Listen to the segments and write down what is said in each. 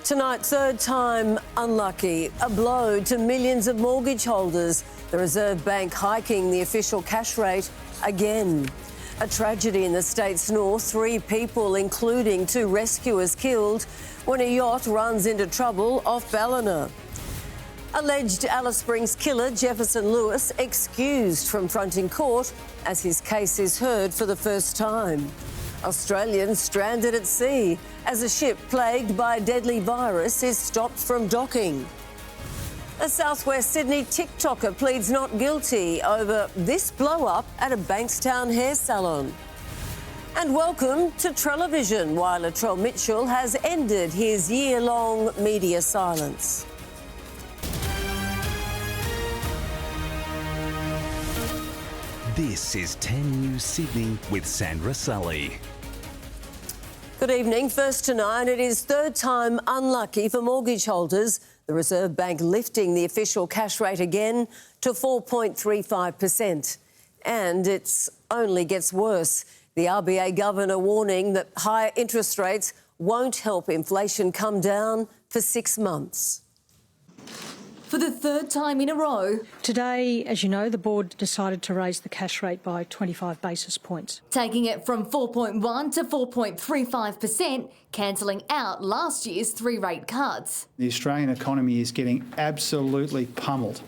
Tonight, third time unlucky. A blow to millions of mortgage holders. The Reserve Bank hiking the official cash rate again. A tragedy in the state's north. 3 people, including 2 rescuers, killed when a yacht runs into trouble off Ballina. Alleged Alice Springs killer Jefferson Lewis excused from fronting court as his case is heard for the first time. Australians stranded at sea as a ship plagued by a deadly virus is stopped from docking. A southwest Sydney TikToker pleads not guilty over this blow-up at a Bankstown hair salon. And welcome to Trelevision, while Latrell Mitchell has ended his year-long media silence. This is 10 News Sydney with Sandra Sully. Good evening. First to 9, it is third time unlucky for mortgage holders. The Reserve Bank lifting the official cash rate again to 4.35%. And it only gets worse. The RBA governor warning that higher interest rates won't help inflation come down for 6 months. For the third time in a row. Today, as you know, the board decided to raise the cash rate by 25 basis points. Taking it from 4.1 to 4.35%, cancelling out last year's 3 rate cuts. The Australian economy is getting absolutely pummeled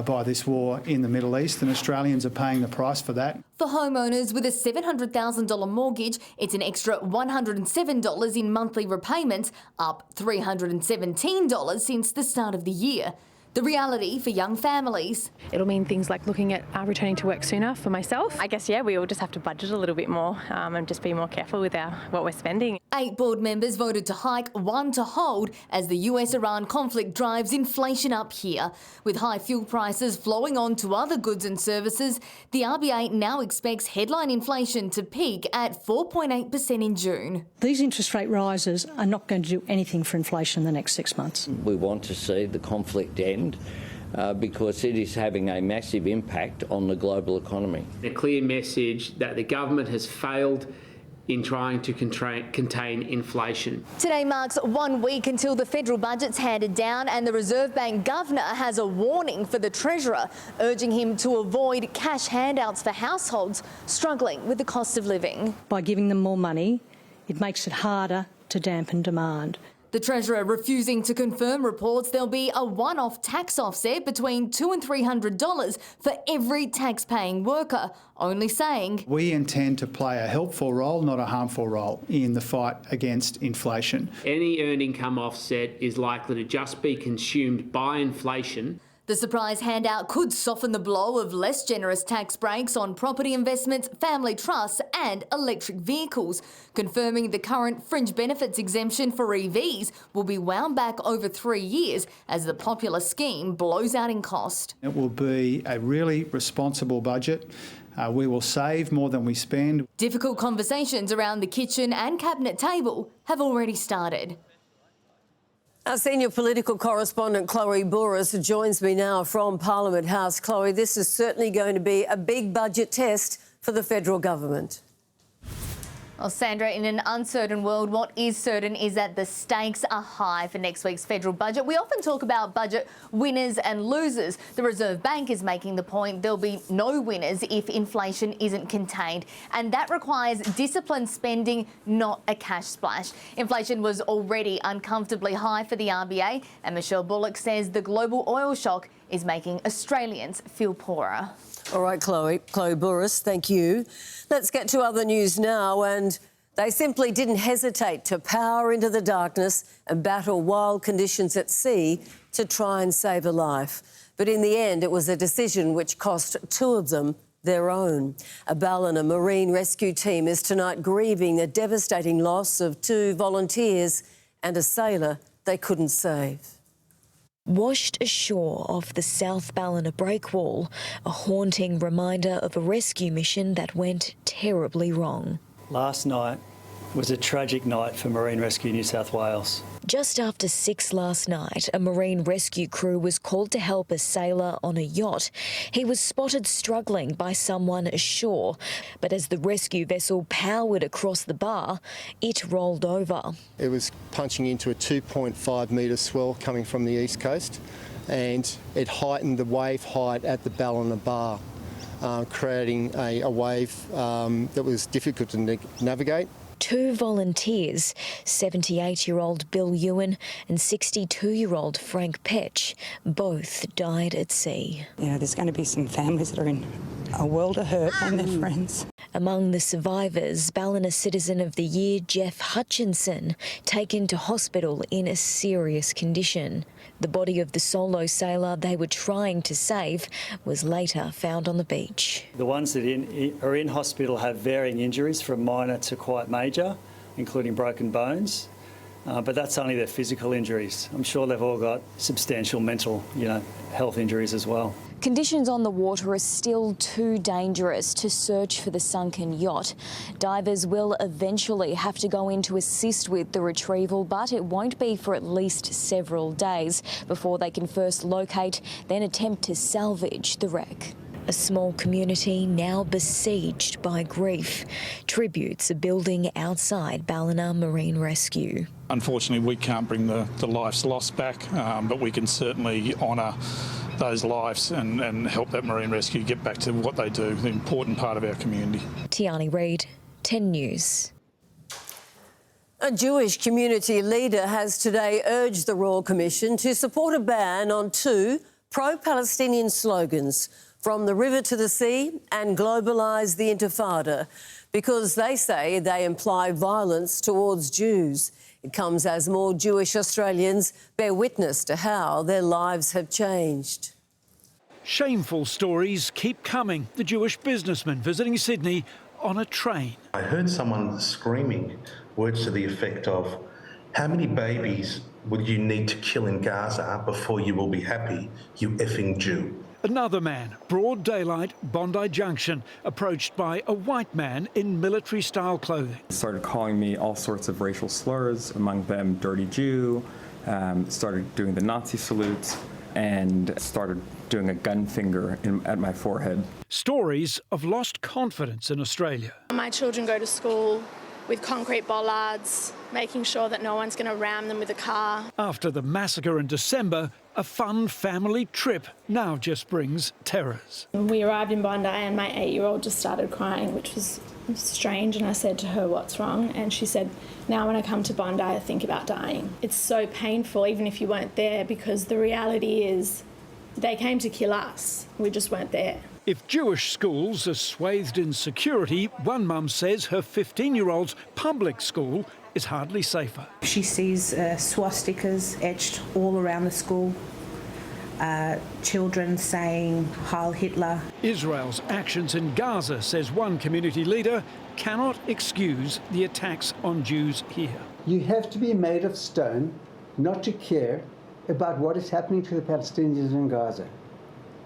by this war in the Middle East, and Australians are paying the price for that. For homeowners with a $700,000 mortgage, it's an extra $107 in monthly repayments, up $317 since the start of the year. The reality for young families. It'll mean things like looking at returning to work sooner for myself. I guess, we all just have to budget a little bit more and just be more careful with what we're spending. 8 board members voted to hike, 1 to hold, as the US-Iran conflict drives inflation up here. With high fuel prices flowing on to other goods and services, the RBA now expects headline inflation to peak at 4.8% in June. These interest rate rises are not going to do anything for inflation in the next 6 months. We want to see the conflict end. Because it is having a massive impact on the global economy. A clear message that the government has failed in trying to contain inflation. Today marks 1 week until the federal budget's handed down, and the Reserve Bank governor has a warning for the Treasurer, urging him to avoid cash handouts for households struggling with the cost of living. By giving them more money, it makes it harder to dampen demand. The Treasurer refusing to confirm reports there'll be a one-off tax offset between $200 and $300 for every tax-paying worker, only saying, We intend to play a helpful role, not a harmful role, in the fight against inflation. Any earned income offset is likely to just be consumed by inflation. The surprise handout could soften the blow of less generous tax breaks on property investments, family trusts and electric vehicles, confirming the current fringe benefits exemption for EVs will be wound back over 3 years as the popular scheme blows out in cost. It will be a really responsible budget. We will save more than we spend. Difficult conversations around the kitchen and cabinet table have already started. Our senior political correspondent Chloe Bouris joins me now from Parliament House. Chloe, this is certainly going to be a big budget test for the federal government. Well, Sandra, in an uncertain world, what is certain is that the stakes are high for next week's federal budget. We often talk about budget winners and losers. The Reserve Bank is making the point there'll be no winners if inflation isn't contained. And that requires disciplined spending, not a cash splash. Inflation was already uncomfortably high for the RBA, and Michelle Bullock says the global oil shock is making Australians feel poorer. All right, Chloe Bouris, thank you. Let's get to other news now, and they simply didn't hesitate to power into the darkness and battle wild conditions at sea to try and save a life. But in the end, it was a decision which cost 2 of them their own. A Ballina marine rescue team is tonight grieving the devastating loss of 2 volunteers and a sailor they couldn't save. Washed ashore off the South Ballina breakwall, a haunting reminder of a rescue mission that went terribly wrong. Last night, was a tragic night for Marine Rescue New South Wales. Just after 6 last night, a marine rescue crew was called to help a sailor on a yacht. He was spotted struggling by someone ashore, but as the rescue vessel powered across the bar, it rolled over. It was punching into a 2.5 metre swell coming from the east coast, and it heightened the wave height at the Ballina Bar, creating a wave that was difficult to navigate. 2 volunteers, 78-year-old Bill Ewan and 62-year-old Frank Petch, both died at sea. You know, there's going to be some families that are in a world of hurt and their friends. Among the survivors, Ballina Citizen of the Year Jeff Hutchinson, taken to hospital in a serious condition. The body of the solo sailor they were trying to save was later found on the beach. The ones that are in hospital have varying injuries from minor to quite major, including broken bones. But that's only their physical injuries. I'm sure they've all got substantial mental, health injuries as well. Conditions on the water are still too dangerous to search for the sunken yacht. Divers will eventually have to go in to assist with the retrieval, but it won't be for at least several days before they can first locate, then attempt to salvage the wreck. A small community now besieged by grief. Tributes are building outside Ballina Marine Rescue. Unfortunately, we can't bring the lives lost back, but we can certainly honour those lives and help that Marine Rescue get back to what they do, the important part of our community. Tiani Reid, 10 News. A Jewish community leader has today urged the Royal Commission to support a ban on 2 pro-Palestinian slogans, From the River to the Sea and Globalise the Intifada, because they say they imply violence towards Jews. It comes as more Jewish Australians bear witness to how their lives have changed. Shameful stories keep coming. The Jewish businessman visiting Sydney on a train. I heard someone screaming words to the effect of, "How many babies would you need to kill in Gaza before you will be happy, you effing Jew?" Another man, broad daylight, Bondi Junction, approached by a white man in military-style clothing. He started calling me all sorts of racial slurs, among them dirty Jew, started doing the Nazi salutes, and started doing a gun finger at my forehead. Stories of lost confidence in Australia. My children go to school with concrete bollards, making sure that no one's going to ram them with a car. After the massacre in December, a fun family trip now just brings terrors. We arrived in Bondi and my 8-year-old just started crying, which was strange, and I said to her, "What's wrong?" And she said, "Now when I come to Bondi, I think about dying." It's so painful, even if you weren't there, because the reality is they came to kill us. We just weren't there. If Jewish schools are swathed in security, one mum says her 15-year-old's public school is hardly safer. She sees swastikas etched all around the school, children saying Heil Hitler. Israel's actions in Gaza, says one community leader, cannot excuse the attacks on Jews here. You have to be made of stone not to care about what is happening to the Palestinians in Gaza.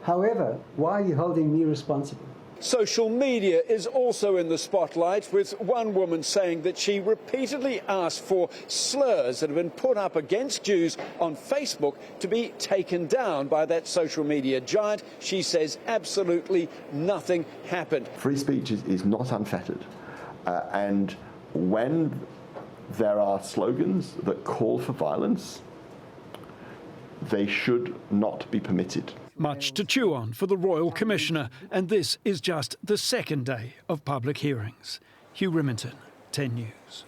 However, why are you holding me responsible? Social media is also in the spotlight, with one woman saying that she repeatedly asked for slurs that have been put up against Jews on Facebook to be taken down by that social media giant. She says absolutely nothing happened. Free speech is not unfettered, and when there are slogans that call for violence, they should not be permitted. Much to chew on for the Royal Commissioner, and this is just the second day of public hearings. Hugh Rimmington, 10 News.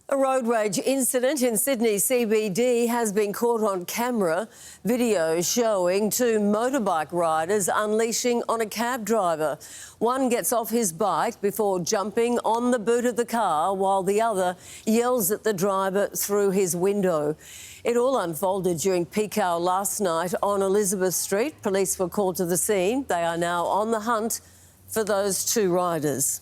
A road rage incident in Sydney CBD has been caught on camera. Video showing 2 motorbike riders unleashing on a cab driver. One gets off his bike before jumping on the boot of the car, while the other yells at the driver through his window. It all unfolded during peak hour last night on Elizabeth Street. Police were called to the scene. They are now on the hunt for those 2 riders.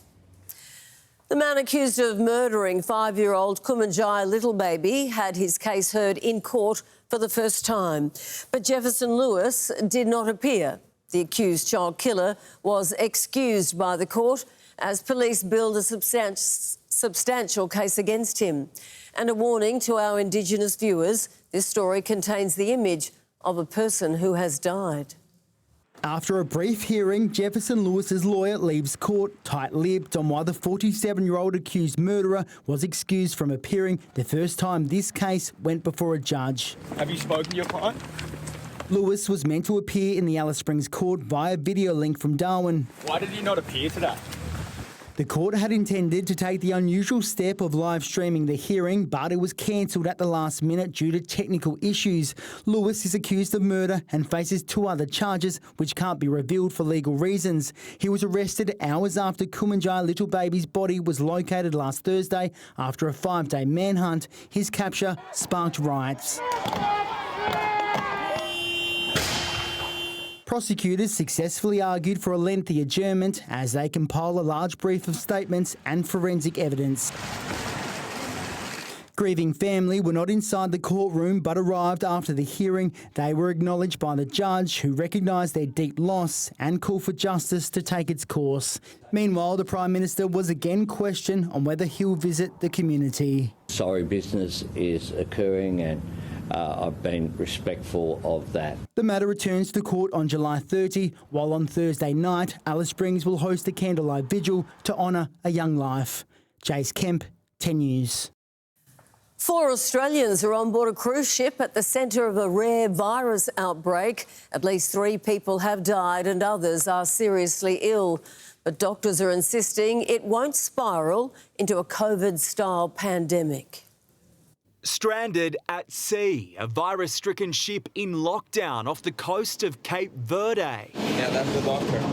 The man accused of murdering 5-year-old Kumanjai little baby had his case heard in court for the first time. But Jefferson Lewis did not appear. The accused child killer was excused by the court as police build a substantial case against him. And a warning to our Indigenous viewers, this story contains the image of a person who has died. After a brief hearing, Jefferson Lewis's lawyer leaves court tight-lipped on why the 47-year-old accused murderer was excused from appearing the first time this case went before a judge. Have you spoken to your client? Lewis was meant to appear in the Alice Springs court via video link from Darwin. Why did he not appear today? The court had intended to take the unusual step of live streaming the hearing, but it was cancelled at the last minute due to technical issues. Lewis is accused of murder and faces 2 other charges which can't be revealed for legal reasons. He was arrested hours after Kumanjai little baby's body was located last Thursday after a 5-day manhunt. His capture sparked riots. Prosecutors successfully argued for a lengthy adjournment as they compile a large brief of statements and forensic evidence. Grieving family were not inside the courtroom but arrived after the hearing. They were acknowledged by the judge, who recognised their deep loss and called for justice to take its course. Meanwhile, the Prime Minister was again questioned on whether he'll visit the community. Sorry business is occurring and I've been respectful of that. The matter returns to court on July 30, while on Thursday night, Alice Springs will host a candlelight vigil to honour a young life. Jace Kemp, 10 News. 4 Australians are on board a cruise ship at the centre of a rare virus outbreak. At least 3 people have died and others are seriously ill. But doctors are insisting it won't spiral into a COVID-style pandemic. Stranded at sea, a virus-stricken ship in lockdown off the coast of Cape Verde. Yeah, that's the doctor.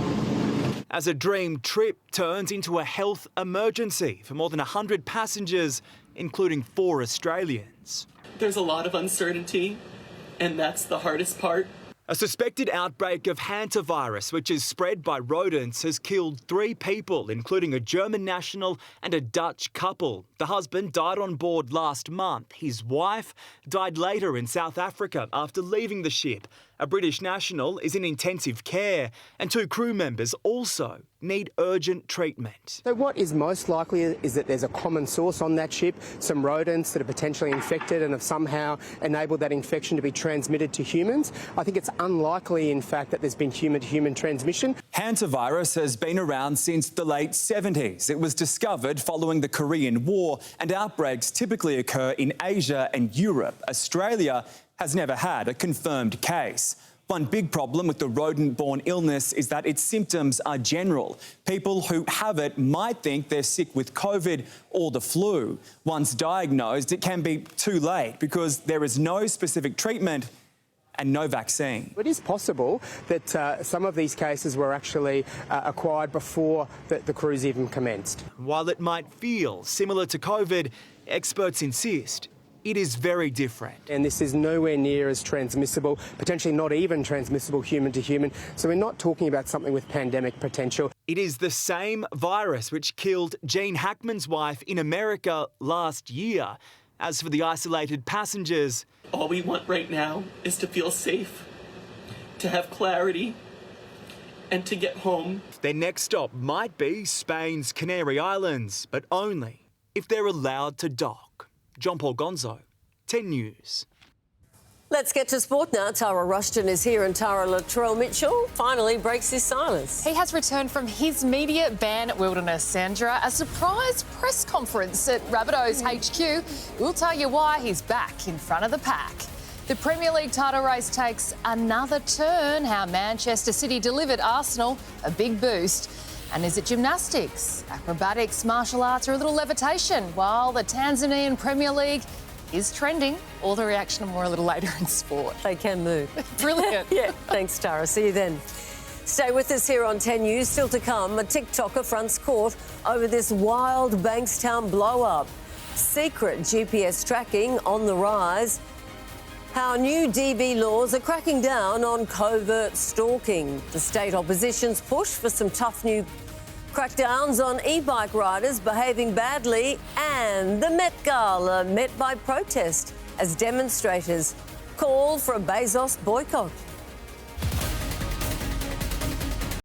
As a dream trip turns into a health emergency for more than 100 passengers, including 4 Australians. There's a lot of uncertainty, and that's the hardest part. A suspected outbreak of hantavirus, which is spread by rodents, has killed 3 people, including a German national and a Dutch couple. The husband died on board last month. His wife died later in South Africa after leaving the ship. A British national is in intensive care, and 2 crew members also need urgent treatment. So what is most likely is that there's a common source on that ship, some rodents that are potentially infected and have somehow enabled that infection to be transmitted to humans. I think it's unlikely, in fact, that there's been human-to-human transmission. Hantavirus has been around since the late 70s. It was discovered following the Korean War, and outbreaks typically occur in Asia and Europe. Australia has never had a confirmed case. One big problem with the rodent-borne illness is that its symptoms are general. People who have it might think they're sick with COVID or the flu. Once diagnosed, it can be too late because there is no specific treatment and no vaccine. It is possible that some of these cases were actually acquired before the cruise even commenced. While it might feel similar to COVID, experts insist it is very different. And this is nowhere near as transmissible, potentially not even transmissible human to human. So we're not talking about something with pandemic potential. It is the same virus which killed Gene Hackman's wife in America last year. As for the isolated passengers, all we want right now is to feel safe, to have clarity, and to get home. Their next stop might be Spain's Canary Islands, but only if they're allowed to dock. John Paul Gonzo, 10 News. Let's get to sport now. Tara Rushton is here and Tara Latrell Mitchell finally breaks his silence. He has returned from his media ban wilderness, Sandra. A surprise press conference at Rabbitohs HQ. We'll tell you why he's back in front of the pack. The Premier League title race takes another turn. How Manchester City delivered Arsenal a big boost. And is it gymnastics, acrobatics, martial arts, or a little levitation? While the Tanzanian Premier League is trending. All the reaction and more a little later in sport. They can move. Brilliant. Yeah, thanks, Tara. See you then. Stay with us here on 10 News. Still to come, a TikToker fronts court over this wild Bankstown blow-up. Secret GPS tracking on the rise. How new DV laws are cracking down on covert stalking. The state opposition's push for some tough new crackdowns on e-bike riders behaving badly, and the Met Gala met by protest as demonstrators call for a Bezos boycott.